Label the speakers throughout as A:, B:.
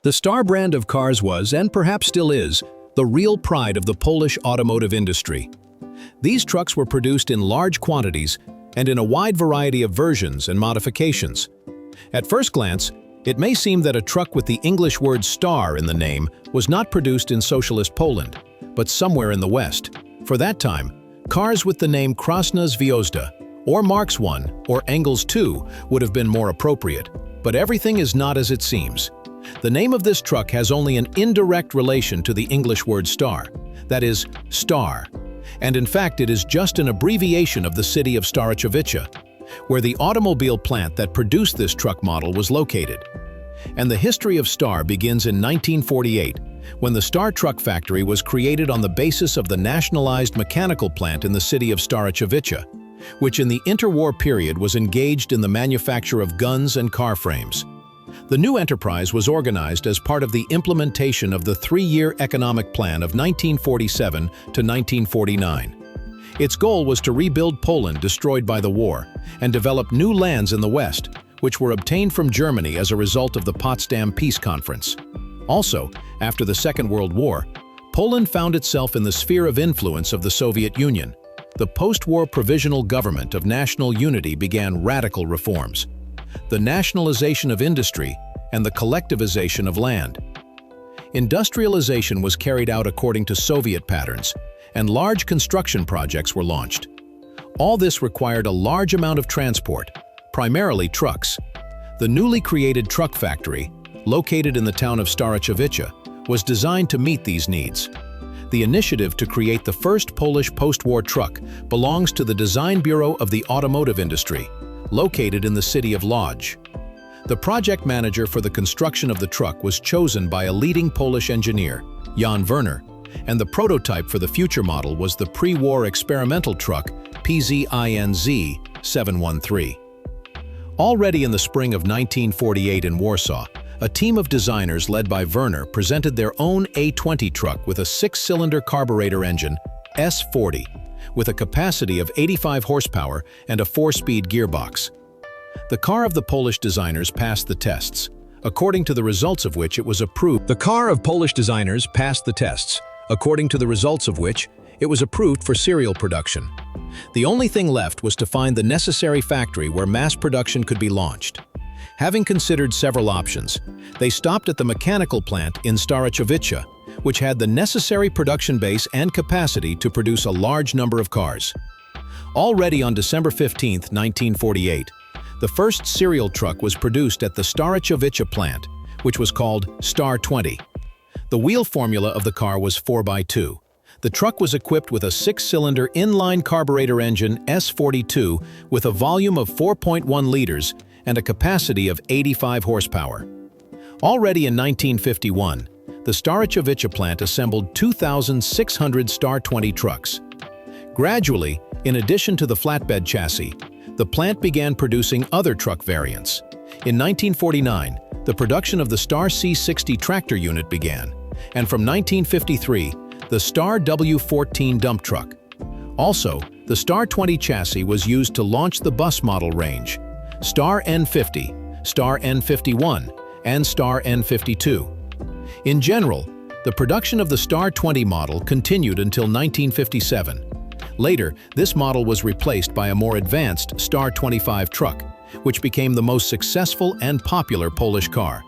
A: The Star brand of cars was, and perhaps still is, the real pride of the Polish automotive industry. These trucks were produced in large quantities and in a wide variety of versions and modifications. At first glance, it may seem that a truck with the English word Star in the name was not produced in socialist Poland, but somewhere in the West. For that time, cars with the name Krasna Zvezda, or Marks I, or Engels II would have been more appropriate. But everything is not as it seems. The name of this truck has only an indirect relation to the English word star, that is, star. And in fact, it is just an abbreviation of the city of Starachowice, where the automobile plant that produced this truck model was located. And the history of Star begins in 1948, when the Star Truck Factory was created on the basis of the nationalized mechanical plant in the city of Starachowice, which in the interwar period was engaged in the manufacture of guns and car frames. The new enterprise was organized as part of the implementation of the three-year economic plan of 1947 to 1949. Its goal was to rebuild Poland destroyed by the war and develop new lands in the West, which were obtained from Germany as a result of the Potsdam Peace Conference. Also, after the Second World War, Poland found itself in the sphere of influence of the Soviet Union. The post-war provisional government of national unity began radical reforms: the nationalization of industry and the collectivization of land. Industrialization was carried out according to Soviet patterns, and large construction projects were launched. All this required a large amount of transport, primarily trucks. The newly created truck factory, located in the town of Starachowice, was designed to meet these needs. The initiative to create the first Polish post-war truck belongs to the Design Bureau of the Automotive Industry, located in the city of Łódź. The project manager for the construction of the truck was chosen by a leading Polish engineer, Jan Werner, and the prototype for the future model was the pre-war experimental truck PZINZ 713. Already in the spring of 1948 in Warsaw, a team of designers led by Werner presented their own A20 truck with a six-cylinder carburetor engine, S40, with a capacity of 85 horsepower and a four-speed gearbox. The car of the Polish designers passed the tests, according to the results of which it was approved. The car of Polish designers passed the tests, according to the results of which it was approved for serial production. The only thing left was to find the necessary factory where mass production could be launched. Having considered several options, they stopped at the mechanical plant in Starachowice, which had the necessary production base and capacity to produce a large number of cars. Already on December 15, 1948, the first serial truck was produced at the Starachowice plant, which was called Star 20. The wheel formula of the car was 4x2. The truck was equipped with a six-cylinder inline carburetor engine S42 with a volume of 4.1 liters and a capacity of 85 horsepower. Already in 1951, the Starachowice plant assembled 2,600 Star 20 trucks. Gradually, in addition to the flatbed chassis, the plant began producing other truck variants. In 1949, the production of the Star C60 tractor unit began, and from 1953, the Star W14 dump truck. Also, the Star 20 chassis was used to launch the bus model range: Star N50, Star N51, and Star N52. In general, the production of the Star 20 model continued until 1957. Later, this model was replaced by a more advanced Star 25 truck, which became the most successful and popular Polish car.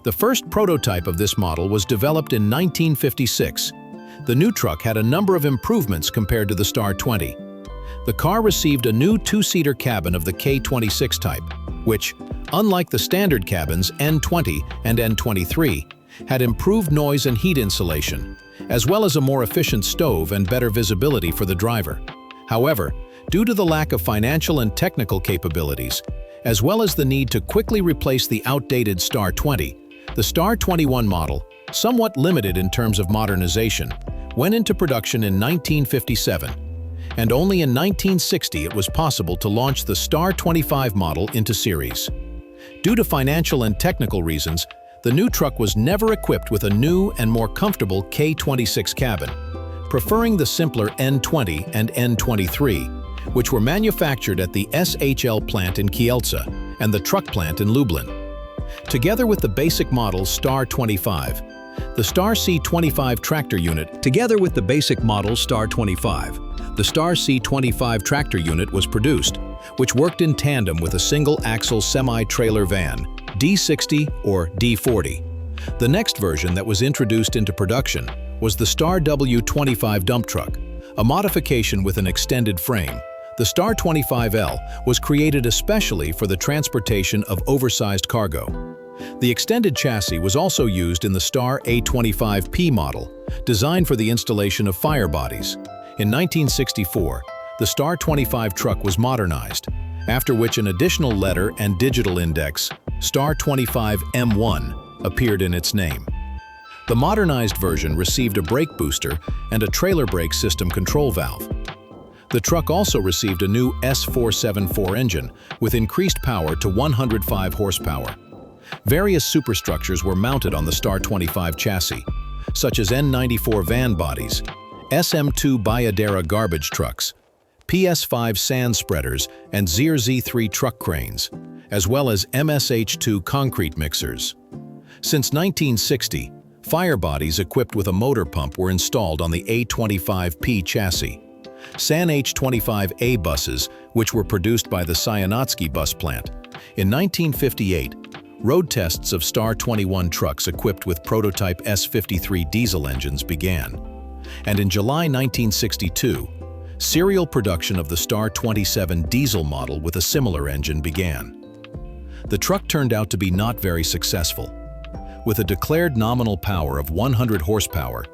A: The first prototype of this model was developed in 1956. The new truck had a number of improvements compared to the Star 20. The car received a new two-seater cabin of the K26 type, which, unlike the standard cabins N20 and N23, had improved noise and heat insulation, as well as a more efficient stove and better visibility for the driver. However, due to the lack of financial and technical capabilities, as well as the need to quickly replace the outdated Star 20, the Star 21 model, somewhat limited in terms of modernization, went into production in 1957, and only in 1960 it was possible to launch the Star 25 model into series. Due to financial and technical reasons, the new truck was never equipped with a new and more comfortable K26 cabin, preferring the simpler N20 and N23, which were manufactured at the SHL plant in Kielce and the truck plant in Lublin. together with the basic model Star 25. The Star C25 tractor unit, together with the basic model Star 25, the Star C25 tractor unit was produced, which worked in tandem with a single-axle semi-trailer van, D60 or D40. The next version that was introduced into production was the Star W25 dump truck, a modification with an extended frame. The Star 25L was created especially for the transportation of oversized cargo. The extended chassis was also used in the Star A25P model, designed for the installation of fire bodies. In 1964, the Star 25 truck was modernized, after which an additional letter and digital index, Star 25 M1, appeared in its name. The modernized version received a brake booster and a trailer brake system control valve. The truck also received a new S474 engine with increased power to 105 horsepower. Various superstructures were mounted on the Star 25 chassis, such as N94 van bodies, SM2 Bayadera garbage trucks, PS5 sand spreaders, and ZZ3 truck cranes, as well as MSH2 concrete mixers. Since 1960, fire bodies equipped with a motor pump were installed on the A25P chassis. SAN H25A buses, which were produced by the Cyanotsky bus plant. In 1958, road tests of Star 21 trucks equipped with prototype S53 diesel engines began. And in July 1962, serial production of the Star 27 diesel model with a similar engine began. The truck turned out to be not very successful. With a declared nominal power of 100 horsepower,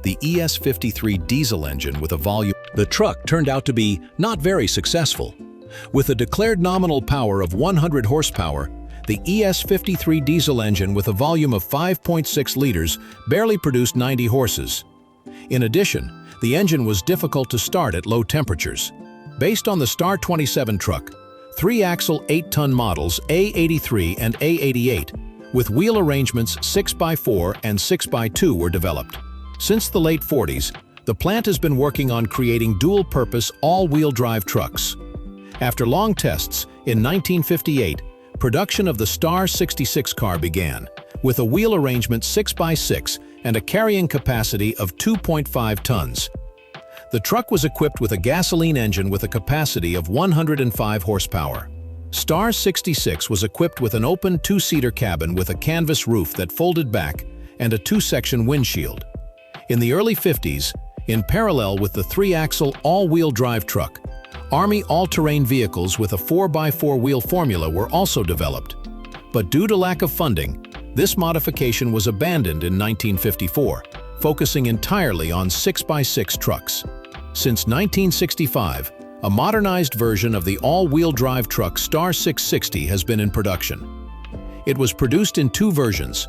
A: the ES53 diesel engine with a volume. The truck turned out to be not very successful. With a declared nominal power of 100 horsepower, the ES53 diesel engine with a volume of 5.6 liters barely produced 90 horses. In addition, the engine was difficult to start at low temperatures. Based on the Star 27 truck, 3-axle 8-ton models A83 and A88, with wheel arrangements 6x4 and 6x2 were developed. Since the late 40s, the plant has been working on creating dual-purpose all-wheel drive trucks. After long tests, in 1958, production of the Star 66 car began, with a wheel arrangement 6x6 and a carrying capacity of 2.5 tons. The truck was equipped with a gasoline engine with a capacity of 105 horsepower. Star 66 was equipped with an open 2-seater cabin with a canvas roof that folded back and a 2-section windshield. In the early 50s, in parallel with the 3-axle all-wheel drive truck, Army all-terrain vehicles with a 4x4 wheel formula were also developed. But due to lack of funding, this modification was abandoned in 1954, focusing entirely on 6x6 trucks. Since 1965, a modernized version of the all-wheel drive truck Star 660 has been in production. It was produced in 2 versions,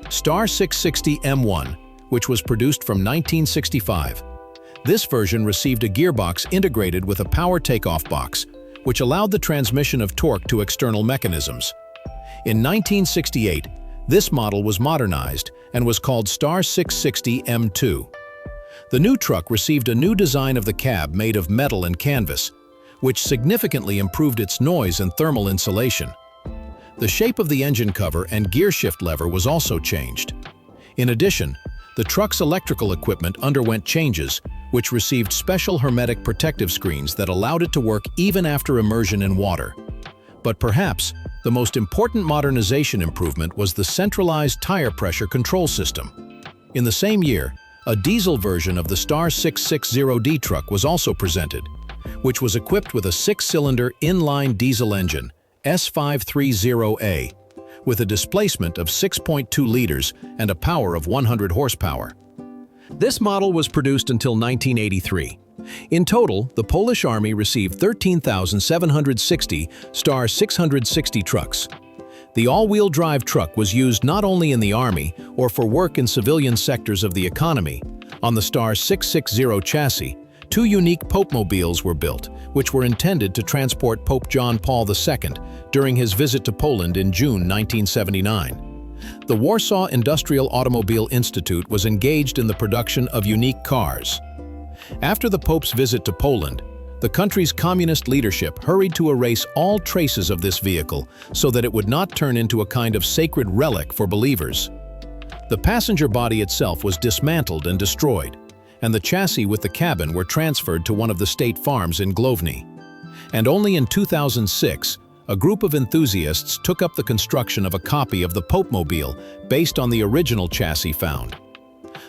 A: Star 660 M1, which was produced from 1965. This version received a gearbox integrated with a power takeoff box, which allowed the transmission of torque to external mechanisms. In 1968, this model was modernized and was called Star 660 M2. The new truck received a new design of the cab made of metal and canvas, which significantly improved its noise and thermal insulation. The shape of the engine cover and gear shift lever was also changed. In addition, the truck's electrical equipment underwent changes, which received special hermetic protective screens that allowed it to work even after immersion in water. But perhaps, the most important modernization improvement was the centralized tire pressure control system. In the same year, a diesel version of the Star 660D truck was also presented, which was equipped with a 6-cylinder inline diesel engine, S530A, with a displacement of 6.2 liters and a power of 100 horsepower. This model was produced until 1983. In total, the Polish Army received 13,760 Star 660 trucks. The all-wheel drive truck was used not only in the Army or for work in civilian sectors of the economy. On the Star 660 chassis, 2 unique Pope-mobiles were built, which were intended to transport Pope John Paul II during his visit to Poland in June 1979. The Warsaw Industrial Automobile Institute was engaged in the production of unique cars. After the Pope's visit to Poland, The country's communist leadership hurried to erase all traces of this vehicle so that it would not turn into a kind of sacred relic for believers. The passenger body itself was dismantled and destroyed, and the chassis with the cabin were transferred to one of the state farms in Glovny. And only in 2006, a group of enthusiasts took up the construction of a copy of the Popemobile based on the original chassis found.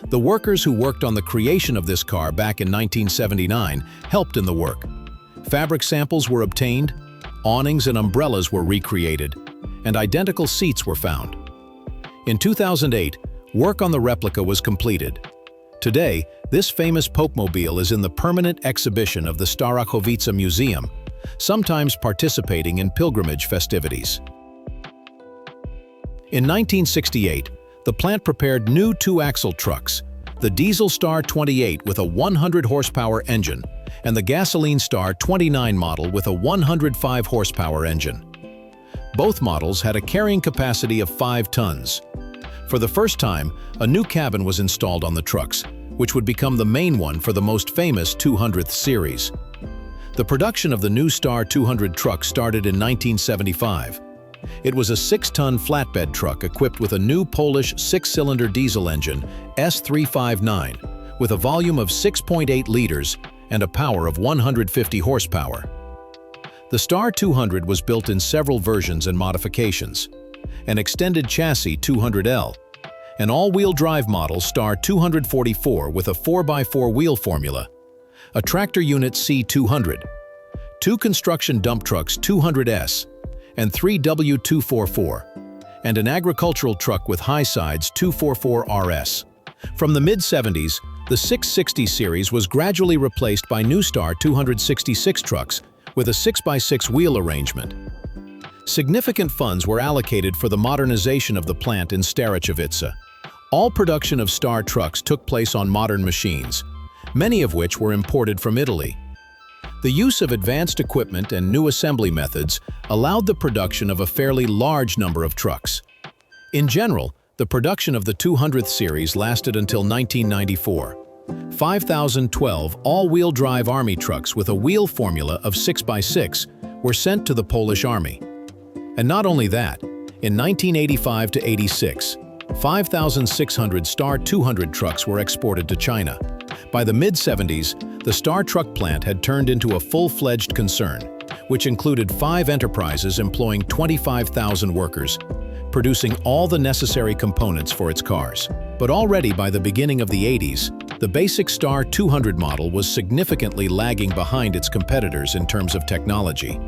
A: The workers who worked on the creation of this car back in 1979 helped in the work. Fabric samples were obtained, awnings and umbrellas were recreated, and identical seats were found. In 2008, work on the replica was completed. Today, this famous Popemobile is in the permanent exhibition of the Starachowice Museum, sometimes participating in pilgrimage festivities. In 1968, the plant prepared new two-axle trucks, the Diesel Star 28 with a 100-horsepower engine and the Gasoline Star 29 model with a 105-horsepower engine. Both models had a carrying capacity of 5 tons. For the first time, a new cabin was installed on the trucks, which would become the main one for the most famous 200th series. The production of the new Star 200 truck started in 1975. It was a 6-ton flatbed truck equipped with a new Polish 6-cylinder diesel engine, S359, with a volume of 6.8 liters and a power of 150 horsepower. The Star 200 was built in several versions and modifications: an extended chassis 200L, an all-wheel drive model Star 244 with a 4x4 wheel formula, a tractor unit C200, 2 construction dump trucks 200S, and 3 W244, and an agricultural truck with high sides 244 RS. From the mid-70s, the 660 series was gradually replaced by new Star 266 trucks with a 6x6 wheel arrangement. Significant funds were allocated for the modernization of the plant in Starachowice. All production of Star trucks took place on modern machines, many of which were imported from Italy. The use of advanced equipment and new assembly methods allowed the production of a fairly large number of trucks. In general, the production of the 200th series lasted until 1994. 5,012 all-wheel drive Army trucks with a wheel formula of 6x6 were sent to the Polish Army. And not only that, in 1985 to 86, 5,600 Star 200 trucks were exported to China. By the mid-70s, the Star truck plant had turned into a full-fledged concern, which included 5 enterprises employing 25,000 workers, producing all the necessary components for its cars. But already by the beginning of the 80s, the basic Star 200 model was significantly lagging behind its competitors in terms of technology.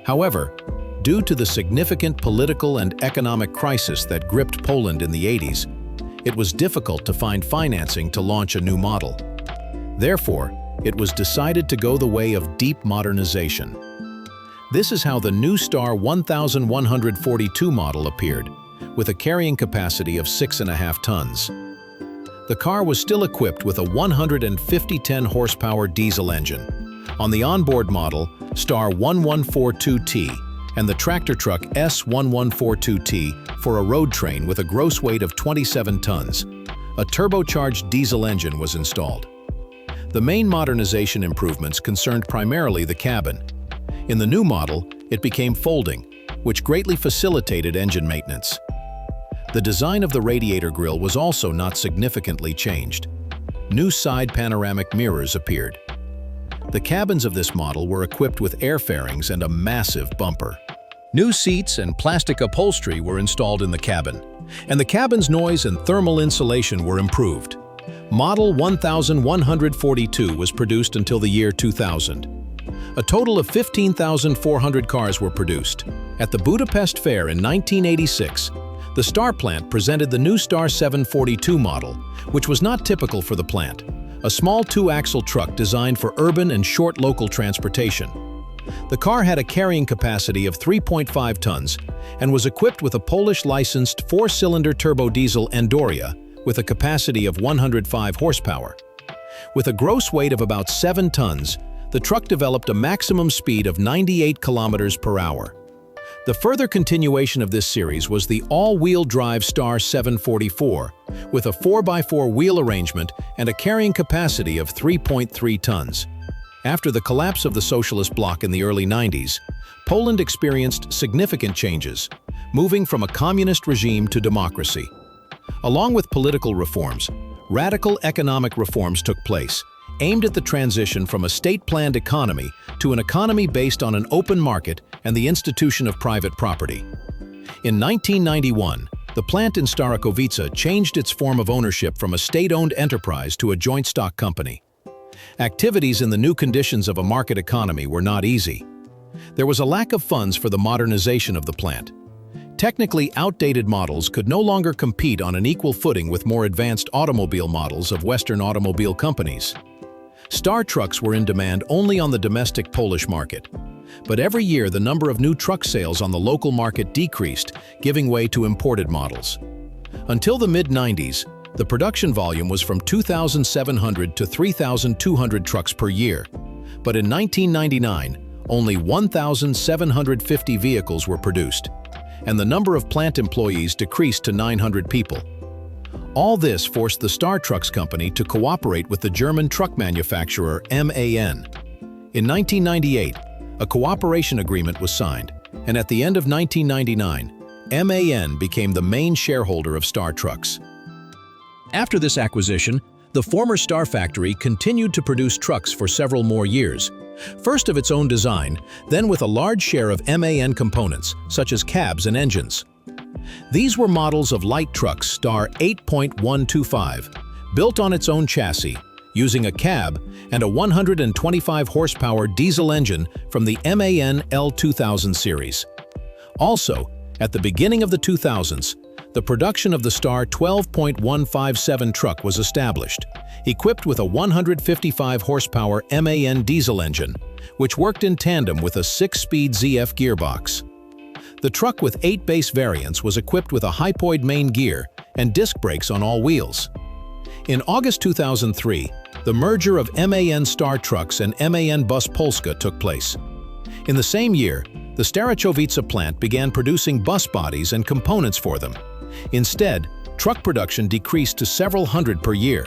A: However, due to the significant political and economic crisis that gripped Poland in the 80s, it was difficult to find financing to launch a new model. Therefore, it was decided to go the way of deep modernization. This is how the new Star 1142 model appeared, with a carrying capacity of 6.5 tons. The car was still equipped with a 150 horsepower diesel engine. On the onboard model, Star 1142T, and the tractor truck S1142T for a road train with a gross weight of 27 tons. A turbocharged diesel engine was installed. The main modernization improvements concerned primarily the cabin. In the new model, it became folding, which greatly facilitated engine maintenance. The design of the radiator grille was also not significantly changed. New side panoramic mirrors appeared. The cabins of this model were equipped with air fairings and a massive bumper. New seats and plastic upholstery were installed in the cabin, and the cabin's noise and thermal insulation were improved. Model 1142 was produced until the year 2000. A total of 15,400 cars were produced. At the Budapest Fair in 1986, the Star plant presented the new Star 742 model, which was not typical for the plant, a small 2-axle truck designed for urban and short local transportation. The car had a carrying capacity of 3.5 tons and was equipped with a Polish-licensed 4-cylinder turbo diesel Andoria with a capacity of 105 horsepower. With a gross weight of about 7 tons, the truck developed a maximum speed of 98 kilometers per hour. The further continuation of this series was the all-wheel drive Star 744 with a 4x4 wheel arrangement and a carrying capacity of 3.3 tons. After the collapse of the socialist bloc in the early 90s, Poland experienced significant changes, moving from a communist regime to democracy. Along with political reforms, radical economic reforms took place, aimed at the transition from a state-planned economy to an economy based on an open market and the institution of private property. In 1991, the plant in Starachowice changed its form of ownership from a state-owned enterprise to a joint stock company. Activities in the new conditions of a market economy were not easy. There was a lack of funds for the modernization of the plant. Technically outdated models could no longer compete on an equal footing with more advanced automobile models of Western automobile companies. Star trucks were in demand only on the domestic Polish market. But every year the number of new truck sales on the local market decreased, giving way to imported models. Until the mid-90s, the production volume was from 2,700 to 3,200 trucks per year. But in 1999, only 1,750 vehicles were produced, and the number of plant employees decreased to 900 people. All this forced the Star Trucks company to cooperate with the German truck manufacturer MAN. In 1998, a cooperation agreement was signed, and at the end of 1999, MAN became the main shareholder of Star Trucks. After this acquisition, the former Star factory continued to produce trucks for several more years, first of its own design, then with a large share of MAN components, such as cabs and engines. These were models of light trucks Star 8.125, built on its own chassis, using a cab and a 125 horsepower diesel engine from the MAN L2000 series. Also, at the beginning of the 2000s, the production of the Star 12.157 truck was established, equipped with a 155 horsepower MAN diesel engine, which worked in tandem with a 6-speed ZF gearbox. The truck with 8 base variants was equipped with a hypoid main gear and disc brakes on all wheels. In August 2003, the merger of MAN Star Trucks and MAN Bus Polska took place. In the same year, the Starachowice plant began producing bus bodies and components for them. Instead, truck production decreased to several hundred per year.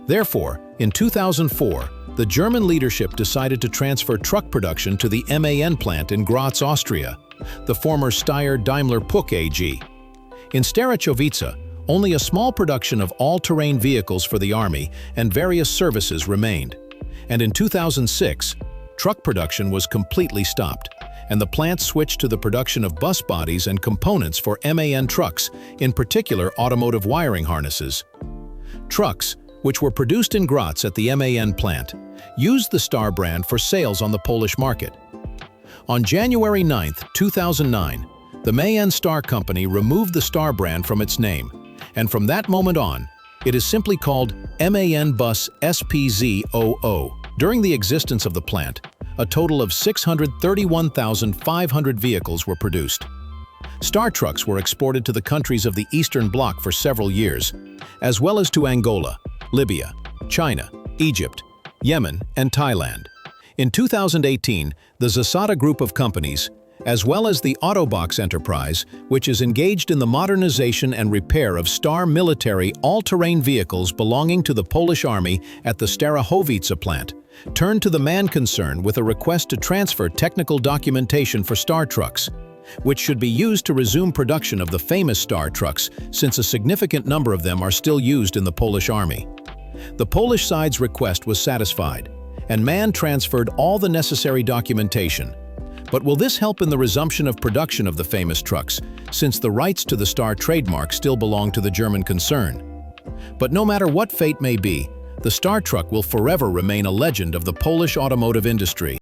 A: Therefore, in 2004, the German leadership decided to transfer truck production to the MAN plant in Graz, Austria, the former Steyr-Daimler-Puch AG. In Starachowice, only a small production of all-terrain vehicles for the army and various services remained. And in 2006, truck production was completely stopped, and the plant switched to the production of bus bodies and components for MAN trucks, in particular automotive wiring harnesses. Trucks, which were produced in Graz at the MAN plant, used the Star brand for sales on the Polish market. On January 9, 2009, the MAN Star company removed the Star brand from its name, and from that moment on, it is simply called MAN Bus SPZ00. During the existence of the plant, a total of 631,500 vehicles were produced. Star trucks were exported to the countries of the Eastern Bloc for several years, as well as to Angola, Libya, China, Egypt, Yemen, and Thailand. In 2018, the Zasada group of companies, as well as the Autobox enterprise, which is engaged in the modernization and repair of Star military all-terrain vehicles belonging to the Polish Army at the Starachowice plant, turned to the MAN concern with a request to transfer technical documentation for Star trucks, which should be used to resume production of the famous Star trucks, since a significant number of them are still used in the Polish Army. The Polish side's request was satisfied, and MAN transferred all the necessary documentation. But will this help in the resumption of production of the famous trucks, since the rights to the Star trademark still belong to the German concern? But no matter what fate may be, the Star truck will forever remain a legend of the Polish automotive industry.